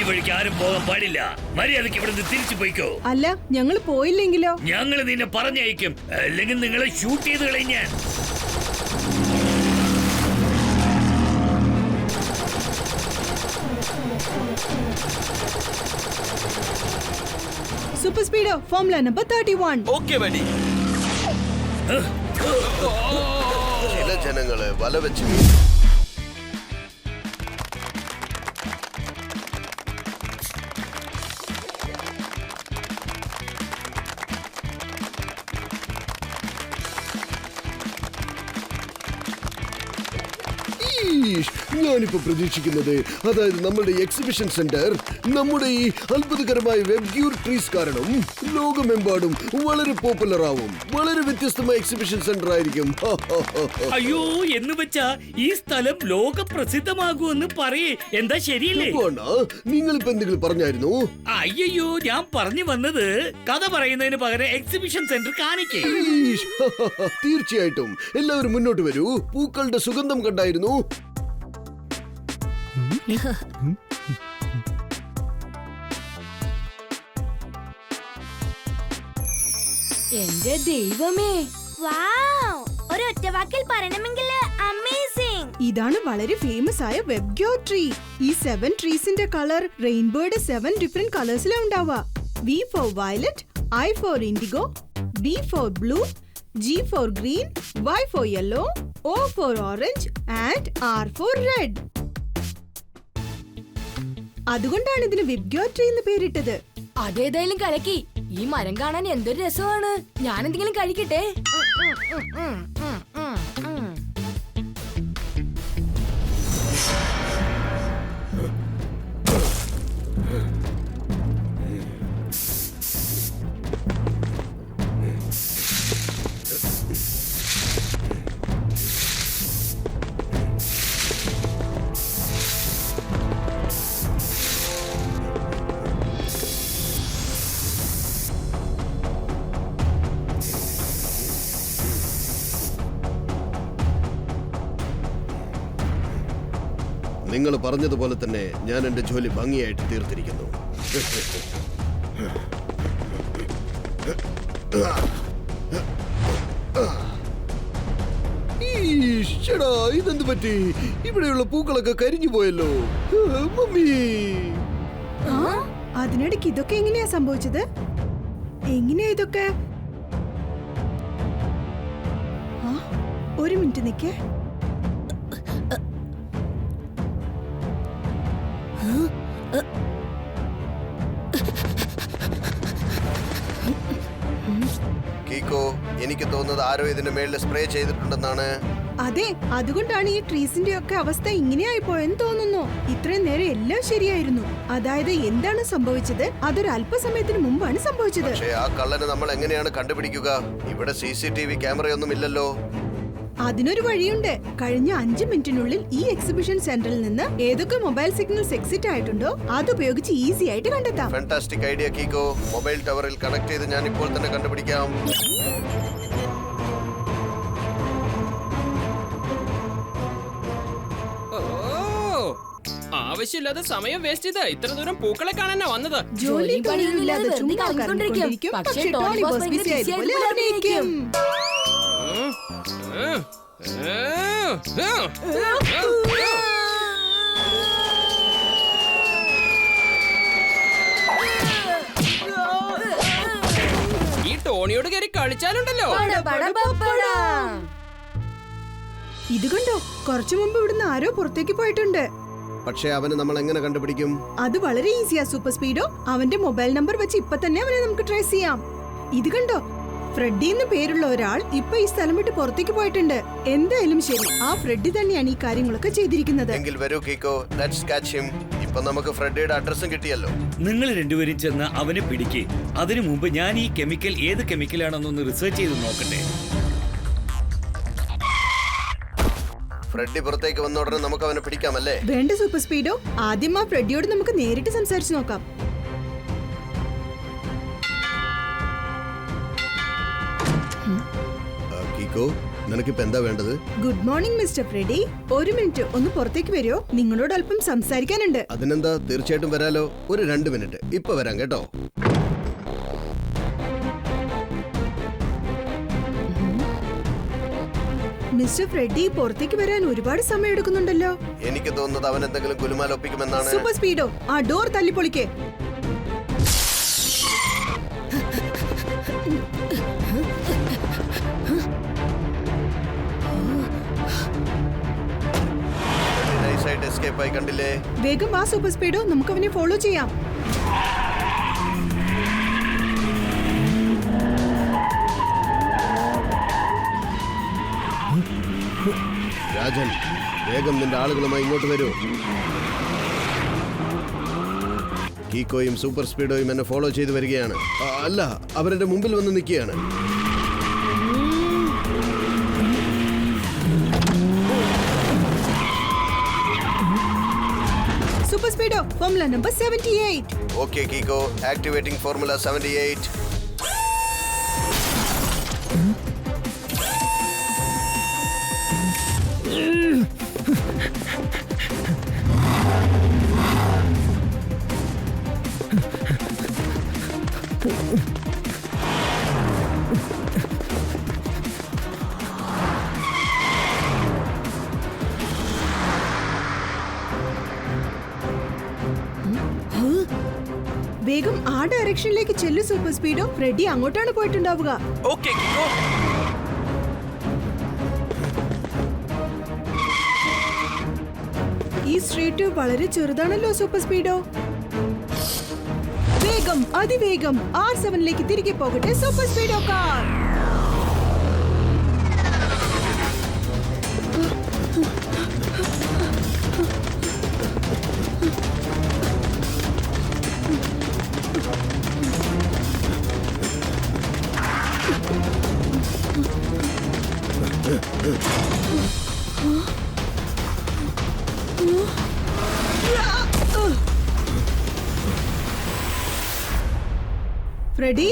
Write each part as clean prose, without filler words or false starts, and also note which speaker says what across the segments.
Speaker 1: വഴിക്ക് ആരും പോകാൻ പാടില്ല. മര്യാദക്ക് ഇവിടുന്ന് തിരിച്ചു പോയിക്കോ.
Speaker 2: അല്ല, ഞങ്ങൾ പോയില്ലെങ്കിലോ?
Speaker 1: ഞങ്ങൾ നിന്നെ പറഞ്ഞയക്കും, അല്ലെങ്കിൽ നിങ്ങളെ ഷൂട്ട് ചെയ്ത് കളയും ഞാൻ.
Speaker 2: Super Speedo formula number 31.
Speaker 3: Okay buddy.
Speaker 4: ചില ജനങ്ങള് വല വെച്ച് ഞാനിപ്പോ പ്രതീക്ഷിക്കുന്നത്, അതായത് നമ്മുടെ എക്സിബിഷൻ സെന്റർ നമ്മുടെ ഈ അത്ഭുതകരമായ വെബ്ഗ്യൂർ ട്രീസ് കാരണം ലോകമെമ്പാടും വളരെ പോപ്പുലർ ആവും. വളരെ വ്യത്യസ്തമായ എക്സിബിഷൻ സെന്റർ ആയിരിക്കും.
Speaker 1: അയ്യോ, എന്ന് വെച്ചാ ഈ സ്ഥലം ലോക പ്രസിദ്ധമാകുമെന്ന് പറയേ. എന്താ ശരിയല്ലേ?
Speaker 4: നിങ്ങളിപ്പോ എന്തെങ്കിലും പറഞ്ഞായിരുന്നു?
Speaker 1: അയ്യോ, ഞാൻ പറഞ്ഞു വന്നത് കഥ പറയുന്നതിന് പകരം എക്സിബിഷൻ സെന്റർ കാണിക്കേ.
Speaker 4: തീർച്ചയായിട്ടും എല്ലാവരും മുന്നോട്ട് വരൂ. പൂക്കളുടെ സുഗന്ധം കണ്ടായിരുന്നു?
Speaker 5: എന്റെ ദൈവമേ,
Speaker 6: ഒരൊറ്റ വാക്കിൽ പറയണമെങ്കിൽ അമേസിംഗ്.
Speaker 2: ഇതാണ് വളരെ ഫേമസ് ആയ വെബ്ഗ്യൂർ ട്രീ. ഈ 7 ട്രീസിന്റെ കളർ റെയിൻബോയുടെ 7 ഡിഫറെന്റ് കളേഴ്സിലാണ് ഉണ്ടാവുക. V for violet, I for indigo, B for blue, G for green, Y for yellow, O for orange and R for red. അതുകൊണ്ടാണ് ഇതിന് വെബ്ഗ്യൂർ ട്രീ എന്ന് പേരിട്ടത്.
Speaker 5: അതേതായാലും കലക്കി. ഈ മരം കാണാൻ എന്തൊരു രസമാണ്. ഞാൻ എന്തെങ്കിലും കഴിക്കട്ടെ.
Speaker 4: നിങ്ങൾ പറഞ്ഞതുപോലെ തന്നെ ഞാൻ എന്റെ ജോലി ഭംഗിയായിട്ട് തീർത്തിരിക്കുന്നു. ഇതെന്ത് പറ്റി? ഇവിടെയുള്ള പൂക്കളൊക്കെ കരിഞ്ഞു പോയല്ലോ. മമ്മി,
Speaker 2: അതിനിടയ്ക്ക് ഇതൊക്കെ എങ്ങനെയാ സംഭവിച്ചത്? എങ്ങനെയാ ഇതൊക്കെ? ഒരു മിനിറ്റ് നിക്കേ.
Speaker 4: കീക്കോ, എനിക്ക് തോന്നുന്നത് ആരോ ഇതിന്റെ മേളിൽ സ്പ്രേ ചെയ്തിട്ടുണ്ടെന്നാണ്.
Speaker 2: അതെ, അതുകൊണ്ടാണ് ഈ ട്രീസിന്റെ ഒക്കെ അവസ്ഥ ഇങ്ങനെയായി പോയെന്ന് തോന്നുന്നു. ഇത്രയും നേരം എല്ലാം ശരിയായിരുന്നു. അതായത് എന്താണ് സംഭവിച്ചത്? അതൊരു അല്പസമയത്തിന് മുമ്പാണ് സംഭവിച്ചത്.
Speaker 4: പക്ഷേ ആ കള്ളനെ നമ്മൾ എങ്ങനെയാണ് കണ്ടുപിടിക്കുക? ഇവിടെ CCTV ക്യാമറയൊന്നും ഇല്ലല്ലോ.
Speaker 2: അതിനൊരു വഴിയുണ്ട്. കഴിഞ്ഞ 5 മിനിറ്റിനുള്ളിൽ ഈ എക്സിബിഷൻ സെന്ററിൽ നിന്ന് ഏതൊക്കെ മൊബൈൽ സിഗ്നൽസ് എക്സിറ്റ് ആയിട്ടുണ്ടോ അതുപയോഗിച്ച് ഈസി ആയിട്ട് കണ്ടെത്താം.
Speaker 4: Fantastic idea Kiko. മൊബൈൽ ടവറിൽ കണക്ട് ചെയ്ത് ഞാൻ ഇപ്പോൾ തന്നെ കണ്ടുപിടിക്കാം.
Speaker 7: ആവശ്യമില്ലാതെ സമയം വേസ്റ്റ് ചെയ്ത് ഇത്ര ദൂരം പൂക്കളെ കാണാനാ വന്നത്.
Speaker 2: ജോലി പണിയൊന്നുമില്ലാതെ ചുമ്മാ കറങ്ങിക്കൊണ്ടിരിക്കും. പക്ഷേ ടോണി ബോസ് ബിസി ആയതുപോലെ അഭിനയിക്കും.
Speaker 7: ഈ ടോണിയോട് കയറി കളിച്ചാലുണ്ടല്ലോ.
Speaker 2: ഇത് കണ്ടോ, കുറച്ചു മുമ്പ് ഇവിടുന്ന് ആരോ പുറത്തേക്ക് പോയിട്ടുണ്ട്.
Speaker 4: പക്ഷേ അവനെ നമ്മൾ എങ്ങനെ കണ്ടുപിടിക്കും?
Speaker 2: അത് വളരെ ഈസിയാ സൂപ്പർ സ്പീഡോ. അവന്റെ മൊബൈൽ നമ്പർ വെച്ച് ഇപ്പൊ തന്നെ അവനെ നമുക്ക് ട്രേസ് ചെയ്യാം. ഇത് കണ്ടോ, ഫ്രെഡി എന്ന് പേരുള്ള ഒരാൾ ഇപ്പൊ ഈ സ്ഥലം വിട്ട് പുറത്തേക്ക് പോയിട്ടുണ്ട്. എന്തായാലും ശരി, ആ ഫ്രെഡി തന്നെയാണ് ഈ കാര്യങ്ങളൊക്കെ ചെയ്തിരിക്കുന്നത്.
Speaker 4: എങ്കിൽ വരൂ കീക്കോ, ലെറ്റ്സ് കാച്ച് ഹിം. ഇപ്പൊ നമുക്ക് ഫ്രെഡിയുടെ അഡ്രസ്സും കിട്ടിയല്ലോ.
Speaker 1: നിങ്ങൾ രണ്ടുപേരും ചെന്ന് അവനെ പിടിക്കേ. അതിനു മുമ്പ് ഞാൻ ഈ കെമിക്കൽ ഏത് കെമിക്കലാണെന്നൊന്ന് റിസർച്ച് ചെയ്ത് നോക്കട്ടെ.
Speaker 4: ഫ്രെഡി പുറത്തേക്ക് വന്ന ഉടനെ നമുക്ക് അവനെ പിടിക്കാമല്ലേ?
Speaker 2: വേണ്ട സൂപ്പർ സ്പീഡോ, ആദ്യം ആ ഫ്രെഡിയോട് നമുക്ക് നേരിട്ട് സംസാരിച്ച് നോക്കാം.
Speaker 4: കീക്കോ, നിനക്കിപ്പോ എന്താ വേണ്ടത്?
Speaker 2: Good morning mister Freddie. ഒരു മിനിറ്റ് ഒന്ന് പുറത്തേക്ക് വരുമോ? നിങ്ങളോട് അല്പം സംസാരിക്കാനുണ്ട്.
Speaker 4: അതിനെന്താ, തീർച്ചയായിട്ടും വരാലോ. ഒരു 2 മിനിറ്റ് ഇപ്പൊ വരാം കേട്ടോ.
Speaker 2: മിസ്റ്റർ ഫ്രെഡി, പുറത്തേക്ക് വരാൻ ഒരുപാട് സമയം എടുക്കുന്നുണ്ടല്ലോ.
Speaker 4: എനിക്ക് തോന്നുന്നത് അവൻ എന്തെങ്കിലും കുലുമാലൊപ്പിക്കുമെന്നാണ്.
Speaker 2: സൂപ്പർ സ്പീഡോ, ആ ഡോർ തല്ലിപ്പൊളിക്കേ.
Speaker 4: നൈസായിട്ട് എസ്കേപ്പ് ആയി കണ്ടില്ലേ?
Speaker 2: വേഗം വാ സൂപ്പർ സ്പീഡോ, നമുക്ക് അവനെ ഫോളോ ചെയ്യാം.
Speaker 4: രാജൻ, വേഗം നിന്റെ ആളുകളുമായി ഇങ്ങോട്ട് വരൂ. കീക്കോയും സൂപ്പർ സ്പീഡോയും എന്നെ ഫോളോ ചെയ്ത് വരികയാണ്. അല്ല, അവരുടെ മുമ്പിൽ വന്ന് നിൽക്കുകയാണ്.
Speaker 2: Super Speedo, formula number 78.
Speaker 4: Okay Kiko, activating formula 78.
Speaker 2: വേഗം ആ ഡയറക്ഷനിലേക്ക് ചെല്ലു സൂപ്പർ സ്പീഡോ. ഫ്രെഡി അങ്ങോട്ടാണ് പോയിട്ടുണ്ടാവുക.
Speaker 7: ഓക്കെ കിക്കോ.
Speaker 2: ഈ സ്ട്രീറ്റ് വളരെ ചെറുതാണല്ലോ സൂപ്പർ സ്പീഡോ. വേഗം, അതിവേഗം R7ലേക്ക് തിരികെ പോകട്ടെ സൂപ്പർ സ്പീഡോ കാർ. ഫ്രെഡി,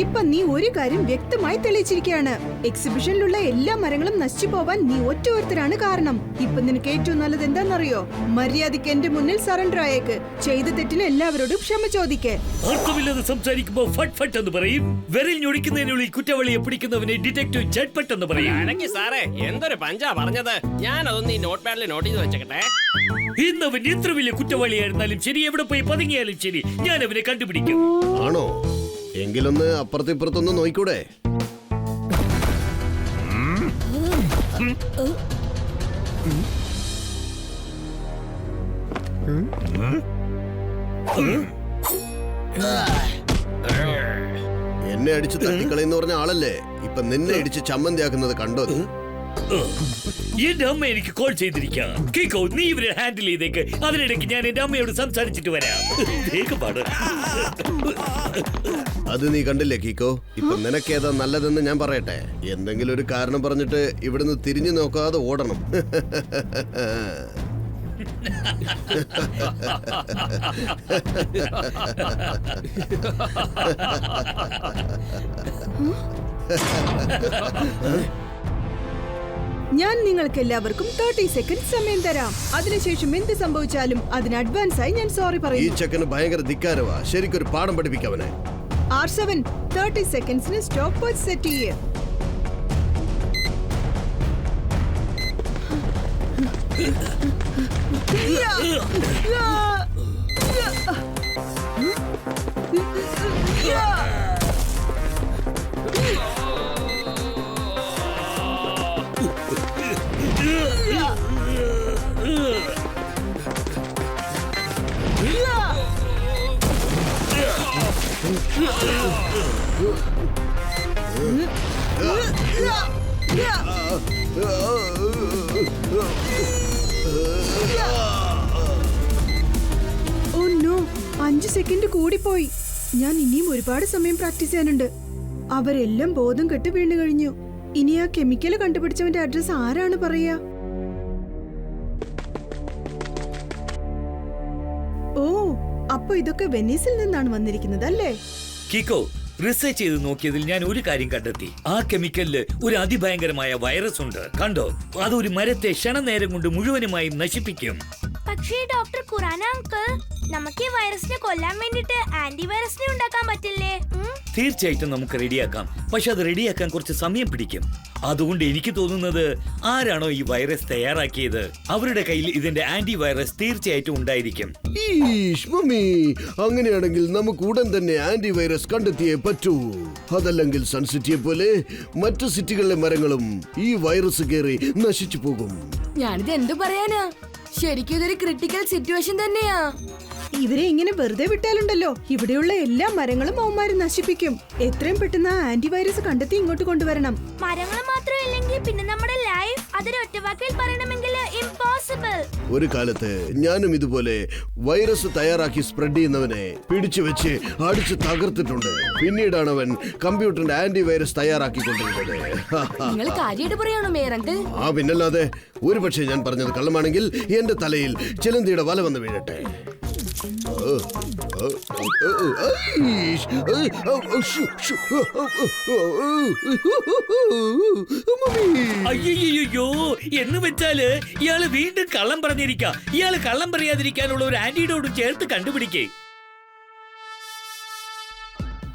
Speaker 2: ഇപ്പൊ നീ ഒരു കാര്യം വ്യക്തമായി തെളിയിച്ചിരിക്കുകയാണ്. എക്സിബിഷനിലുള്ള എല്ലാ മരങ്ങളും നശിച്ചു പോവാൻ നീ ഒറ്റ കാരണം. ഇപ്പൊ നിനക്ക് ഏറ്റവും നല്ലത് എന്താണെന്നറിയോ? മര്യാദയ്ക്ക് എന്റെ മുന്നിൽ സറണ്ടർ ആയേക്ക്. ചെയ്ത തെറ്റിന് എല്ലാവരോടും ക്ഷമ ചോദിക്കേ.
Speaker 1: അർത്ഥമില്ലാതെ സംസാരിക്കുമ്പോ ഫട്ട് ഫട്ട് എന്ന് പറയും. വിരൽ ഞൊടിക്കുന്നതിനുള്ളിൽ കുറ്റവാളിയെ പിടിക്കുന്നവനെ ഡിറ്റക്റ്റീവ് ചട്ട്പട്ട് എന്ന് പറയും.
Speaker 7: അനക്കി സാറേ, എന്തൊരു പഞ്ചാ പറഞ്ഞത്. ഞാൻ അതൊന്നും ഈ നോട്ട് പാഡിൽ നോട്ട് ചെയ്ത് വെച്ചേക്കട്ടെ.
Speaker 1: ഇന്നവൻ എത്ര വലിയ കുറ്റവാളിയായിരുന്നാലും ശരി, എവിടെ പോയി പതുങ്ങിയാലും ശരി, ഞാൻ അവനെ കണ്ടുപിടിക്കും.
Speaker 4: ആണോ? എങ്കിലൊന്ന് അപ്പുറത്തിപ്പുറത്തൊന്ന് നോയിക്കൂടെ? എന്നെ അടിച്ച് തട്ടിക്കളയെന്ന് പറഞ്ഞ ആളല്ലേ ഇപ്പൊ നിന്നെ ഇടിച്ച് ചമ്മന്തിയാക്കുന്നത് കണ്ടോ?
Speaker 1: എന്റെ അമ്മ എനിക്ക് കോൾ ചെയ്തിരിക്കാം. കീക്കോ, നീ ഇവരെ ഹാൻഡിൽ ചെയ്തേക്ക്. അതിനിടയ്ക്ക് ഞാൻ എന്റെ അമ്മയോട് സംസാരിച്ചിട്ട് വരാം. വേഗമാണ്.
Speaker 4: അത് നീ കണ്ടില്ലേ കീക്കോ? ഇപ്പൊ നിനക്കേതാ നല്ലതെന്ന് ഞാൻ പറയട്ടെ. എന്തെങ്കിലും ഒരു കാരണം പറഞ്ഞിട്ട് ഇവിടുന്ന് തിരിഞ്ഞു നോക്കാതെ ഓടണം.
Speaker 2: ഞാൻ നിങ്ങൾക്ക് എല്ലാവർക്കും 30 സെക്കൻഡ് സമയം തരാം. അതിനുശേഷം എന്ത് സംഭവിച്ചാലും അതിന് അഡ്വാൻസ് ആയി ഞാൻ സോറി
Speaker 4: ഈ
Speaker 2: പറയും.
Speaker 4: ചെക്കന് ഭയങ്കര ധിക്കാരവാ. ശരിക്കൊരു പാഠം പഠിപ്പിക്കവനെ.
Speaker 2: R7 30 സെക്കൻഡ്സിന് സ്റ്റോപ്പ് വാച്ച് സെറ്റ് ചെയ്യേ. ഓ നോ, 5 സെക്കൻഡ് കൂടിപ്പോയി. ഞാൻ ഇനിയും ഒരുപാട് സമയം പ്രാക്ടീസ് ചെയ്യാനുണ്ട്. അവരെല്ലാം ബോധം കെട്ട് വീണു കഴിഞ്ഞു. ഇനി ആ കെമിക്കൽ കണ്ടുപിടിച്ചവന്റെ അഡ്രസ് ആരാണ് പറയാ? ഓ, അപ്പൊ ഇതൊക്കെ വെനീസിൽ നിന്നാണ് വന്നിരിക്കുന്നത് അല്ലേ?
Speaker 1: കീക്കോ, റിസർച്ച് ചെയ്ത് നോക്കിയതിൽ ഞാൻ ഒരു കാര്യം കണ്ടെത്തി. ആ കെമിക്കലില് ഒരു അതിഭയങ്കരമായ വൈറസ് ഉണ്ട്. കണ്ടോ, അതൊരു മരത്തെ ക്ഷണനേരം കൊണ്ട് മുഴുവനുമായും നശിപ്പിക്കും.
Speaker 6: പക്ഷേ ഡോക്ടർ ഖുറാന അങ്കിൾ, നമുക്ക് ഈ വൈറസിനെ കൊല്ലാൻ വേണ്ടിട്ട് ആന്റിവൈറസിനെ ഉണ്ടാക്കാൻ പറ്റില്ലേ?
Speaker 1: തീർച്ചയായിട്ടും നമുക്ക് റെഡിയാക്കാം. പക്ഷെ അത് റെഡിയാക്കാൻ കുറച്ച് സമയം പിടിക്കും. അതുകൊണ്ട് എനിക്ക് തോന്നുന്നത് ആരാണോ ഈ വൈറസ് തയ്യാറാക്കിയത് അവരുടെ കയ്യിൽ ഇതിന്റെ ആന്റിവൈറസ് തീർച്ചയായിട്ടും ഉണ്ടായിരിക്കും.
Speaker 4: ഈഷ് മമ്മി, അങ്ങനെയാണെങ്കിൽ നമുക്ക് ഉടൻ തന്നെ ആന്റിവൈറസ് കണ്ടെത്തിയേ പറ്റൂ. അതല്ലെങ്കിൽ സൺസിറ്റിയെ പോലെ മറ്റു സിറ്റികളിലെ മരങ്ങളും ഈ വൈറസ് കയറി നശിച്ചു പോകും.
Speaker 5: ഞാനിത് എന്തു പറയാനാ, ശരിക്കും ഇതൊരു ക്രിട്ടിക്കൽ സിറ്റുവേഷൻ തന്നെയാ.
Speaker 2: ഇവരെ ഇങ്ങനെ വെറുതെ വിട്ടാലുണ്ടല്ലോ, ഇവിടെയുള്ള എല്ലാ മരങ്ങളും അവന്മാര് നശിപ്പിക്കും. എത്രയും പെട്ടെന്ന് ആ ആന്റിവൈറസ് കണ്ടെത്തി ഇങ്ങോട്ട് കൊണ്ടുവരണം.
Speaker 6: മരങ്ങൾ മാത്രമല്ലെങ്കിൽ പിന്നെ നമ്മുടെ ലൈഫ് അതൊരു ഒറ്റവാക്കിൽ പറയണമെങ്കിൽ ഇംപോസിബിൾ.
Speaker 4: ഒരു കാലത്ത് ഞാനും ഇതുപോലെ വൈറസ് തയ്യാറാക്കി സ്പ്രെഡ് ചെയ്യുന്നവനെ പിടിച്ചു വെച്ച് അടിച്ച് തകർത്തിട്ടുണ്ട്. പിന്നീടാണ് അവൻ കമ്പ്യൂട്ടറിന്റെ ആന്റിവൈറസ് തയ്യാറാക്കിക്കൊണ്ടിരുന്നത്.
Speaker 5: നിങ്ങൾ കാര്യമായിട്ട് പറയാണോ മേയർ അങ്കിൾ?
Speaker 4: ആ പിന്നല്ലാതെ. ഒരു പക്ഷേ ഞാൻ പറഞ്ഞത് കള്ളമാണെങ്കിൽ എന്റെ തലയിൽ ചിലന്തിയുടെ വല വന്ന് വീഴട്ടെ.
Speaker 1: അയ്യോ, എന്ന് വെച്ചാല് ഇയാള് വീണ്ടും കള്ളം പറഞ്ഞിരിക്കാം. ഇയാള് കള്ളം പറയാതിരിക്കാനുള്ള ഒരു ആന്റിഡോട്ടും ചേർത്ത് കണ്ടുപിടിക്കേ.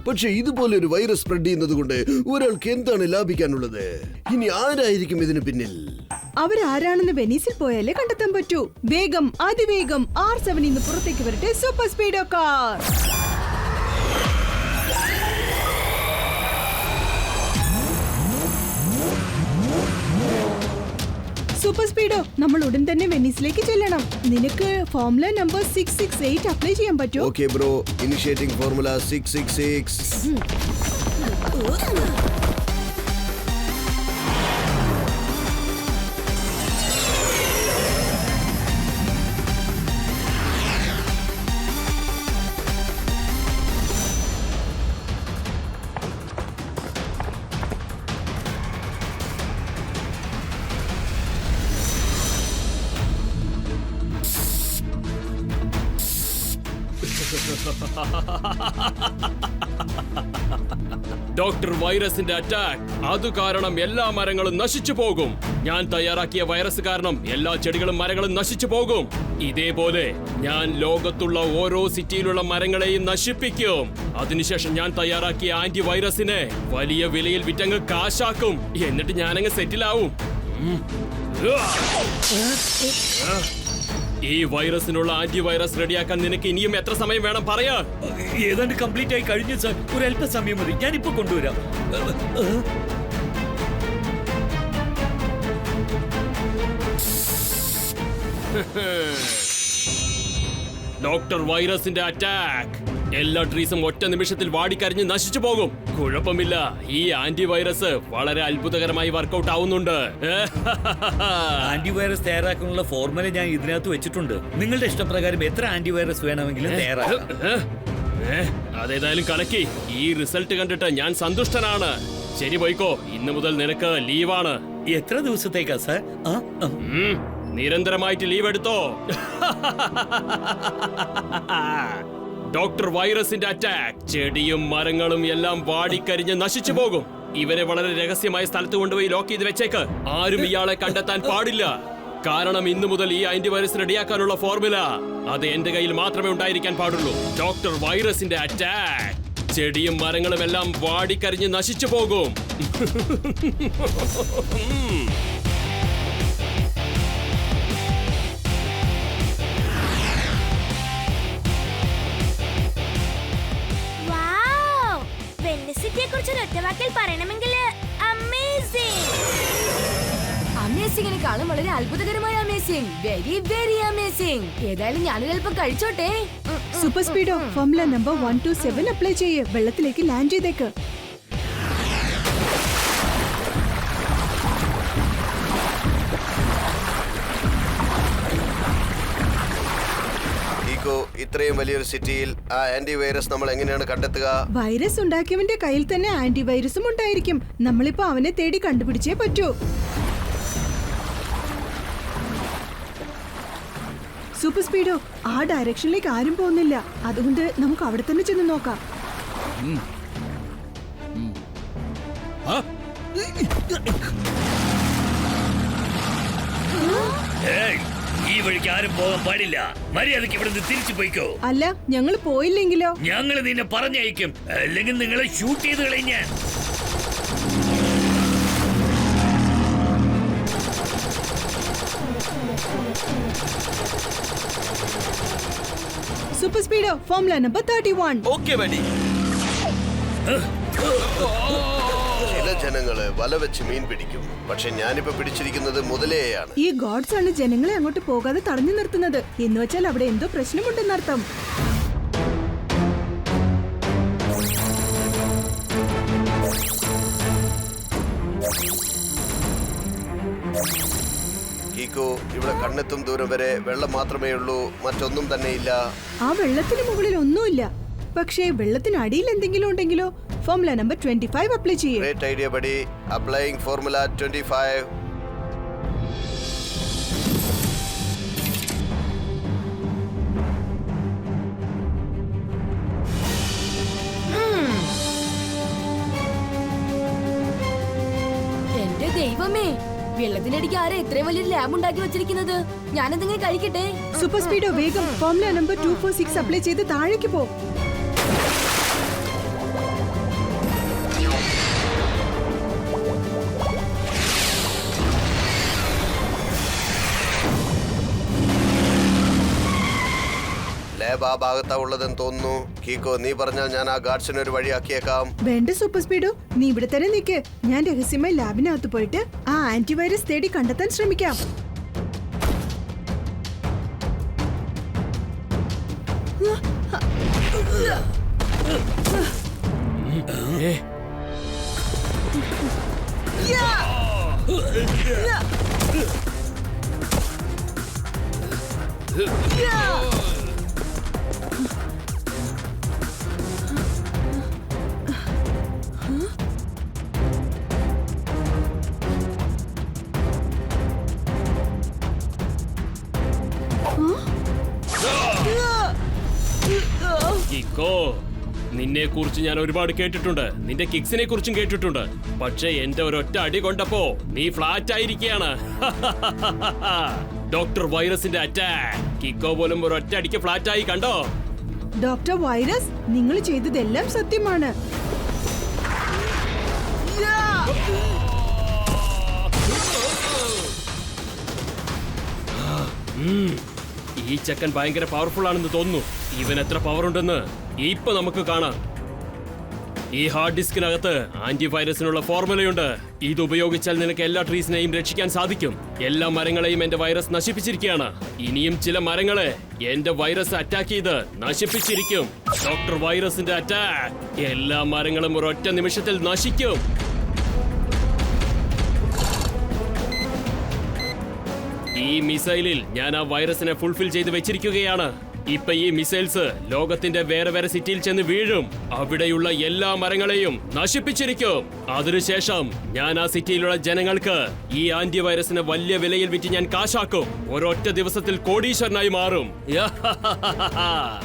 Speaker 4: പക്ഷെ ഇതുപോലെ ഒരു വൈറസ് സ്പ്രെഡ് ചെയ്യുന്നത് കൊണ്ട് ഒരാൾക്ക് എന്താണ് ലാഭിക്കാനുള്ളത്? ഇനി ആരായിരിക്കും ഇതിന് പിന്നിൽ?
Speaker 2: അവരാരാണെന്ന് വെനീസിൽ പോയാലേ കണ്ടെത്താൻ പറ്റൂ. വേഗം, അതിവേഗം R7 ഇന്ന് പുറത്തേക്ക് വരട്ടെ. Super Speedo car. Super Speedo, നമ്മൾ ഉടൻ തന്നെ വെനീസിലേക്ക് ചെല്ലണം. നിനക്ക് ഫോർമുല നമ്പർ 668 അപ്ലൈ ചെയ്യാൻ പറ്റുമോ?
Speaker 4: Okay bro, initiating formula 666.
Speaker 7: Doctor വൈറസിന്റെ അറ്റാക്ക്, അത് കാരണം എല്ലാ മരങ്ങളും നശിച്ചു പോകും. ഞാൻ തയ്യാറാക്കിയ വൈറസ് കാരണം എല്ലാ ചെടികളും മരങ്ങളും നശിച്ചു പോകും. ഇതേപോലെ ഞാൻ ലോകത്തുള്ള ഓരോ സിറ്റിയിലുള്ള മരങ്ങളെയും നശിപ്പിക്കും. അതിനുശേഷം ഞാൻ തയ്യാറാക്കിയ ആന്റിവൈറസിനെ വലിയ വിലയിൽ വിറ്റങ്ങ് കാശാക്കും. എന്നിട്ട് ഞാനങ്ങ് സെറ്റിലാവും. ഈ വൈറസിനുള്ള ആന്റിവൈറസ് റെഡിയാക്കാൻ നിനക്ക് ഇനിയും എത്ര സമയം വേണം പറയാ?
Speaker 1: ഏതാണ്ട് കംപ്ലീറ്റ് ആയി കഴിഞ്ഞു സാർ. ഒരു അല്പ സമയം മതി, ഞാനിപ്പോ കൊണ്ടുവരാം.
Speaker 7: ഡോക്ടർ വൈറസിന്റെ അറ്റാക്ക്, എല്ലാ ട്രീസും ഒറ്റ നിമിഷത്തിൽ വാടിക്കരിഞ്ഞ് നശിച്ചു പോകും. കുഴപ്പമില്ല, ഈ ആന്റിവൈറസ് വളരെ അത്ഭുതകരമായി വർക്കൗട്ട് ആവുന്നുണ്ട്.
Speaker 1: ആന്റിവൈറസ് തയ്യാറാക്കാനുള്ള ഫോർമുല ഞാൻ ഇതിനകത്ത് വെച്ചിട്ടുണ്ട്. നിങ്ങളുടെ ഇഷ്ടപ്രകാരം എത്ര ആന്റിവൈറസ് വേണമെങ്കിലും തയ്യാറാക്കാം.
Speaker 7: അതേതായാലും കലക്കി. ഈ റിസൾട്ട് കണ്ടിട്ട് ഞാൻ സന്തുഷ്ടനാണ്. ശരി, പോയിക്കോ. ഇന്ന് മുതൽ നിനക്ക് ലീവാണ്.
Speaker 1: എത്ര ദിവസത്തേക്കാ സാർ?
Speaker 7: നിരന്തരമായിട്ട് ലീവ് എടുത്തോ. ഡോക്ടർ വൈറസിന്റെ അറ്റാക്ക്, ചെടിയും മരങ്ങളും എല്ലാം വാടിക്കരിഞ്ഞ് നശിച്ചു പോകും. ഇവരെ വളരെ രഹസ്യമായ സ്ഥലത്ത് കൊണ്ടുപോയി ലോക്ക് ചെയ്ത് വെച്ചേക്ക്. ആരും ഇയാളെ കണ്ടെത്താൻ പാടില്ല. കാരണം ഇന്നു മുതൽ ഈ ആന്റിവൈറസ് റെഡിയാക്കാനുള്ള ഫോർമുല അത് എന്റെ കയ്യിൽ മാത്രമേ ഉണ്ടായിരിക്കാൻ പാടുള്ളൂ. ഡോക്ടർ വൈറസിന്റെ അറ്റാക്ക്, ചെടിയും മരങ്ങളും എല്ലാം വാടിക്കരിഞ്ഞ് നശിച്ചു പോകും.
Speaker 6: വെനീസിനെ കുറിച്ച് ഒറ്റവാക്കിൽ പറയണമെങ്കിൽ അമേസിംഗ്.
Speaker 5: അമേസിംഗിനെക്കാളും വളരെ അത്ഭുതകരമായ അമേസിംഗ്. Very very amazing. ഏതായാലും ഞാനൊരൽപ്പം കഴിച്ചോട്ടെ.
Speaker 2: Super Speedo, formula number 127 apply ചെയ്യ്. വെള്ളത്തിലേക്ക് ലാൻഡ് ചെയ്തേക്ക്.
Speaker 4: ഇത്രയും വലിയൊരു സിറ്റിയിൽ ആ ആന്റിവൈറസ് നമ്മൾ എങ്ങനെയാണ് കണ്ടെത്തുക?
Speaker 2: വൈറസ് ഉണ്ടാക്കിയവന്റെ കയ്യിൽ തന്നെ ആന്റിവൈറസും ഉണ്ടായിരിക്കും. നമ്മളിപ്പോ അവനെ തേടി കണ്ടുപിടിച്ചേ പറ്റൂ. സൂപ്പർ സ്പീഡോ, ആ ഡയറക്ഷനിലേക്ക് ആരും പോകുന്നില്ല. അതുകൊണ്ട് നമുക്ക് അവിടെ തന്നെ ചെന്ന് നോക്കാം.
Speaker 1: ഏയ്, ഈ വഴിക്ക് ആരും പോകാൻ പാടില്ല. മര്യാദയ്ക്ക് ഇവിടുന്ന് തിരിച്ചു പോയിക്കോ.
Speaker 2: അല്ല ഞങ്ങൾ പോയില്ലെങ്കിലോ?
Speaker 1: ഞങ്ങൾ നിന്നെ പറഞ്ഞയക്കും, അല്ലെങ്കിൽ നിങ്ങളെ ഷൂട്ട് ചെയ്ത് കളയും ഞാൻ.
Speaker 2: Super Speedo formula number 31.
Speaker 3: Okay വേണ്ടി.
Speaker 4: ചില ജനങ്ങള് വല വെച്ച് മീൻ പിടിക്കും, പക്ഷെ ഞാനിപ്പോ പിടിച്ചിരിക്കുന്നത് മുതലയെയാണ്.
Speaker 2: ഈ ഗോഡ്സ് ആണ് ജനങ്ങളെ അങ്ങോട്ട് പോകാതെ തടഞ്ഞു നിർത്തുന്നത്. എന്ന് വെച്ചാൽ അവിടെ എന്തോ പ്രശ്നമുണ്ടെന്നർത്ഥം.
Speaker 4: കീക്കോ, ഇവിടെ കണ്ണെത്തും ദൂരം വരെ വെള്ളം മാത്രമേ ഉള്ളൂ, മറ്റൊന്നും തന്നെ ഇല്ല.
Speaker 2: ആ വെള്ളത്തിന് മുകളിൽ ഒന്നുമില്ല. പക്ഷേ വെള്ളത്തിനടിയിൽ എന്തെങ്കിലും ഉണ്ടെങ്കിലോ? ഫോർമുല നമ്പർ 25 അപ്ലൈ ചെയ്യേ.
Speaker 4: Great idea buddy. Applying formula 25.
Speaker 5: എന്റെ ദൈവമേ, വെള്ളത്തിനടിക്ക് ആരെ ഇത്രയും വലിയൊരു ലാബ് ഉണ്ടാക്കി വെച്ചിരിക്കുന്നത്? ഞാനെന്തെങ്കിലും കഴിക്കട്ടെ?
Speaker 2: സൂപ്പർ സ്പീഡോ വേഗം ഫോർമുല നമ്പർ 246 അപ്ലൈ ചെയ്ത് താഴേക്ക് പോ.
Speaker 4: ലാബ് ആ ഭാഗത്താ ഉള്ളതെന്ന് തോന്നുന്നു. കീക്കോ, നീ പറഞ്ഞാൽ ഞാൻ ആ ഗാർഡ്സിനെ ഒരു വഴിയാക്കിയേക്കാം.
Speaker 2: വേണ്ട സൂപ്പർ സ്പീഡോ, നീ ഇവിടെ തന്നെ നിൽക്ക്. ഞാൻ രഹസ്യമായി ലാബിനകത്ത് പോയിട്ട് ആ ആന്റിവൈറസ് തേടി കണ്ടെത്താൻ ശ്രമിക്കാം.
Speaker 7: കിക്കോ, നിന്നെ കുറിച്ച് ഞാൻ ഒരുപാട് കേട്ടിട്ടുണ്ട്, നിന്റെ കിക്സിനെ കുറിച്ചും കേട്ടിട്ടുണ്ട്. പക്ഷെ എന്റെ ഒരൊറ്റ അടി കൊണ്ടപ്പോ നീ ഫ്ലാറ്റ് ആയിരിക്കുകയാണ്. ഡോക്ടർ വൈറസിന്റെ അറ്റാക്ക്. കിക്കോ പോലും ഒരൊറ്റ അടിക്ക് ഫ്ലാറ്റ് ആയി, കണ്ടോ?
Speaker 2: ഡോക്ടർ വൈറസ്, നിങ്ങൾ ചെയ്തതെല്ലാം സത്യമാണ്.
Speaker 7: ഈ ചെക്കൻ ഭയങ്കര പവർഫുൾ ആണെന്ന് തോന്നുന്നു. ഇവൻ എത്ര പവർ ഉണ്ടെന്ന് ഇപ്പൊ നമുക്ക് കാണാം. ഈ ഹാർഡ് ഡിസ്കിനകത്ത് ആന്റിവൈറസിനുള്ള ഫോർമുലയുണ്ട്. ഇത് ഉപയോഗിച്ചാൽ നിനക്ക് എല്ലാ ട്രീസിനെയും രക്ഷിക്കാൻ സാധിക്കും. എല്ലാ മരങ്ങളെയും എന്റെ വൈറസ് നശിപ്പിച്ചിരിക്കുകയാണ്. ഇനിയും ചില മരങ്ങളെ എന്റെ വൈറസ് അറ്റാക്ക് ചെയ്ത് നശിപ്പിച്ചിരിക്കും. ഡോക്ടർ വൈറസിന്റെ അറ്റാക്ക്. എല്ലാ മരങ്ങളും ഒരൊറ്റ നിമിഷത്തിൽ നശിക്കും. ഈ മിസൈലിൽ ഞാൻ ആ വൈറസിനെ ഫുൾഫിൽ ചെയ്ത് വെച്ചിരിക്കുകയാണ്. ഇപ്പൊ ഈ മിസൈൽസ് ലോകത്തിന്റെ വേറെ വേറെ സിറ്റിയിൽ ചെന്ന് വീഴും. അവിടെയുള്ള എല്ലാ മരങ്ങളെയും നശിപ്പിച്ചിരിക്കും. അതിനുശേഷം ഞാൻ ആ സിറ്റിയിലുള്ള ജനങ്ങൾക്ക് ഈ ആന്റിവൈറസിനെ വലിയ വിലയിൽ വിറ്റ് ഞാൻ കാശാക്കും. ഒരൊറ്റ ദിവസത്തിൽ കോടീശ്വരനായി മാറും.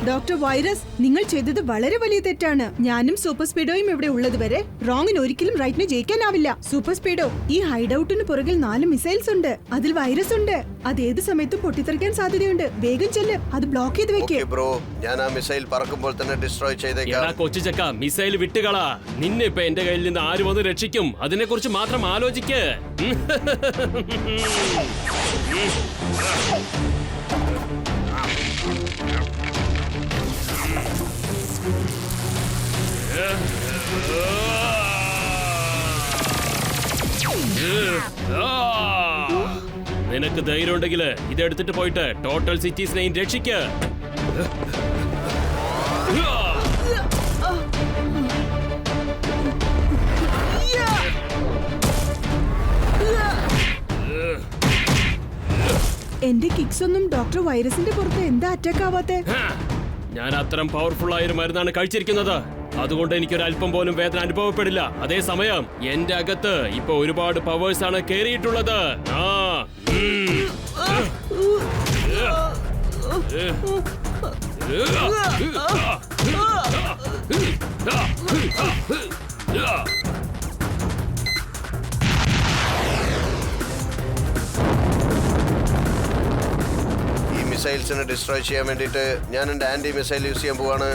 Speaker 2: ഡോക്ടർ വൈറസ്, നിങ്ങൾ ചെയ്തത് വളരെ വലിയ തെറ്റാണ്. ഞാനും സൂപ്പർ സ്പീഡോയും ഇവിടെ ഉള്ളത് വരെ റോങ്ങിന് ഒരിക്കലും റൈറ്റിന് ജയിക്കാനാവില്ല. സൂപ്പർ സ്പീഡോ, ഈ ഹൈഡ് ഔട്ടിന് പുറകിൽ 4 മിസൈൽസ് ഉണ്ട്. അതിൽ വൈറസ് ഉണ്ട്. അത് ഏത് സമയത്തും പൊട്ടിത്തെറിക്കാൻ സാധ്യതയുണ്ട്. വേഗം ചെല്ല്, അത് ബ്ലോക്ക് ചെയ്ത് വെക്ക്.
Speaker 4: ഓക്കേ ബ്രോ, ഞാൻ ആ മിസൈൽ പറക്കുമ്പോൾ തന്നെ ഡിസ്ട്രോയ് ചെയ്തേക്കാം.
Speaker 7: എടാ കൊച്ചു ചക്ക, മിസൈൽ വിട്ടുകളാ. നിന്നെ ഇപ്പൊ എന്റെ കയ്യിൽ നിന്ന് ആര് വന്ന് രക്ഷിക്കും? അതിനെ കുറിച്ച് മാത്രം ആലോചിക്ക്. നിനക്ക് ധൈര്യം ഉണ്ടെങ്കിൽ ഇതെടുത്തിട്ട് പോയിട്ട് ടോട്ടൽ സിറ്റീസിനെയും രക്ഷിക്ക്.
Speaker 2: എന്റെ കിക്സ് ഒന്നും ഡോക്ടർ വൈറസിന്റെ പുറത്ത് എന്താ അറ്റാക്ക് ആവാത്തെ?
Speaker 7: ഞാൻ അത്തരം പവർഫുൾ ആയ ഒരു മരുന്നാണ് കഴിച്ചിരിക്കുന്നത്. അതുകൊണ്ട് എനിക്കൊരു അല്പം പോലും വേദന അനുഭവപ്പെടില്ല. അതേസമയം എന്റെ അകത്ത് ഇപ്പൊ ഒരുപാട് പവേഴ്സ് ആണ് കേറിയിട്ടുള്ളത്.
Speaker 4: മിസൈൽസിനെ ഡിസ്ട്രോയ് ചെയ്യാൻ വേണ്ടിയിട്ട് ഞാൻ എൻ്റെ ആന്റി മിസൈൽ യൂസ് ചെയ്യാൻ പോവാണ്.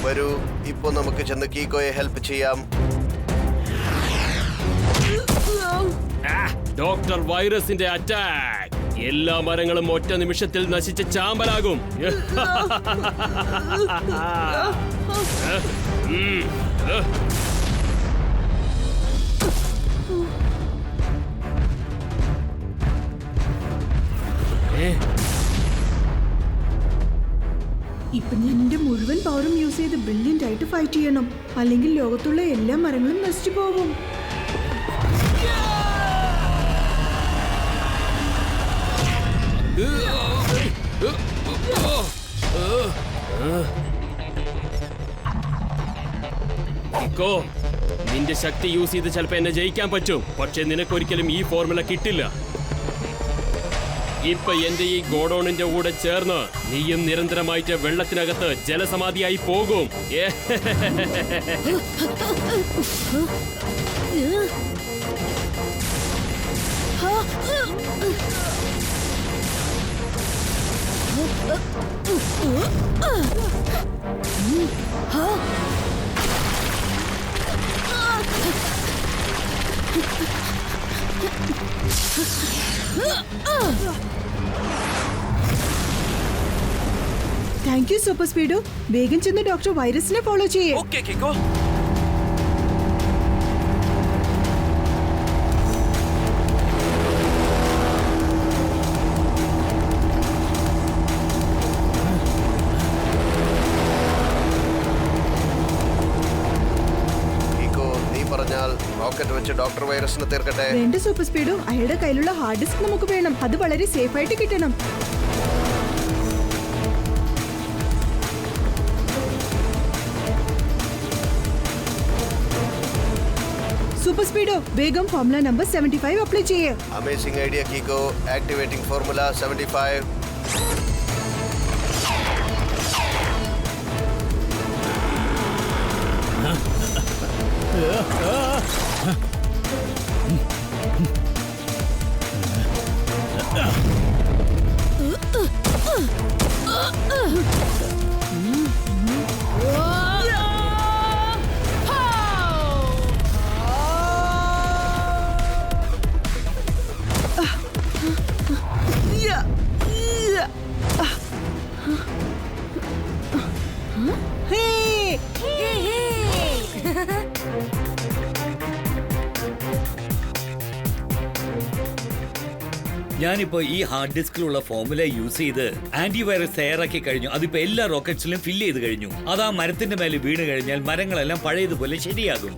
Speaker 4: വരൂ, ഇപ്പൊ നമുക്ക് ചെന്ന് കീക്കോയെ ഹെൽപ്പ് ചെയ്യാം.
Speaker 7: ഡോക്ടർ വൈറസിന്റെ അറ്റാക്ക്. എല്ലാ മരങ്ങളും ഒറ്റ നിമിഷത്തിൽ നശിച്ച് ചാമ്പലാകും.
Speaker 2: ഇപ്പൊ ഞാൻ എന്റെ മുഴുവൻ പവറും യൂസ് ചെയ്ത് ബ്രില്യന്റ് ആയിട്ട് ഫൈറ്റ് ചെയ്യണം, അല്ലെങ്കിൽ ലോകത്തുള്ള എല്ലാ മരങ്ങളും നശിച്ചു പോകും.
Speaker 7: നിന്റെ ശക്തി യൂസ് ചെയ്ത് ചിലപ്പോ എന്നെ ജയിക്കാൻ പറ്റും, പക്ഷെ നിനക്കൊരിക്കലും ഈ ഫോർമുല കിട്ടില്ല. ഇപ്പൊ എന്റെ ഈ ഗോഡൌണിന്റെ കൂടെ ചേർന്ന് നീയും നിരന്തരമായിട്ട് വെള്ളത്തിനകത്ത് ജലസമാധിയായി പോകും.
Speaker 2: Thank you Super Speedo. വേഗം ചെന്ന് ഡോക്ടർ വൈറസിനെ ഫോളോ ചെയ്യേ.
Speaker 4: റോക്കറ്റ് വെച്ച് ഡോക്ടർ വൈറസിനെ തീർക്കട്ടെ.
Speaker 2: വേണ്ട സൂപ്പർ സ്പീഡോ, അയാളുടെ കയ്യിലുള്ള ഹാർഡ് ഡിസ്ക് നമുക്ക് വേണം. അത് വളരെ സേഫ് ആയിട്ട് കിട്ടണം. സൂപ്പർ സ്പീഡോ, വേഗം ഫോർമുല നമ്പർ 75 അപ്ലൈ ചെയ്യേ.
Speaker 4: Amazing idea Kiko. Activating formula 75.
Speaker 1: ഞാനിപ്പോ ഈ ഹാർഡ് ഡിസ്കിലുള്ള ഫോർമുല യൂസ് ചെയ്ത് ആന്റിവൈറസ് തയ്യാറാക്കി കഴിഞ്ഞു. അതിപ്പോ എല്ലാ റോക്കറ്റ്സിലും ഫില്ല് ചെയ്ത് കഴിഞ്ഞു. അത് ആ മരത്തിന്റെ മേലെ വീണ് കഴിഞ്ഞാൽ മരങ്ങളെല്ലാം പഴയതുപോലെ ശരിയാകും.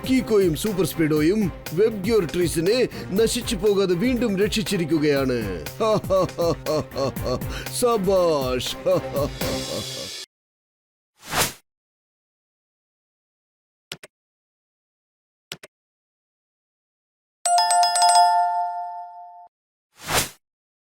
Speaker 4: കീക്കോയും സൂപ്പർ സ്പീഡോയും വെബ് ഗ്യൂർ ട്രീസിനെ നശിച്ചു പോകാതെ വീണ്ടും രക്ഷിച്ചിരിക്കുകയാണ്. സബാഷ്.